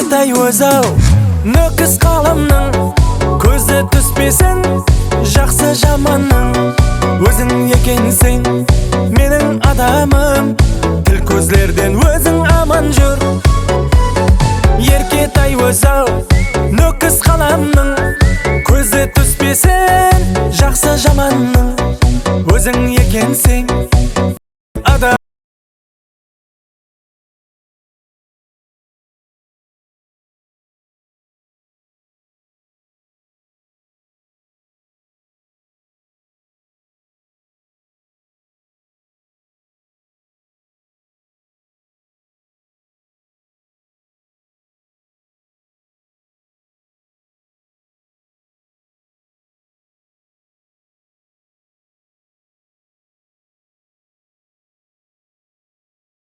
еркетай өзі нөкіс қаламның көзі түспесін жақсы жаманның өзің екенсің менің адамым тіл көздерден өзің аман жүр еркетай өзі нөкіс қаламның көзі түспесін жақсы жаманның өзің екенсің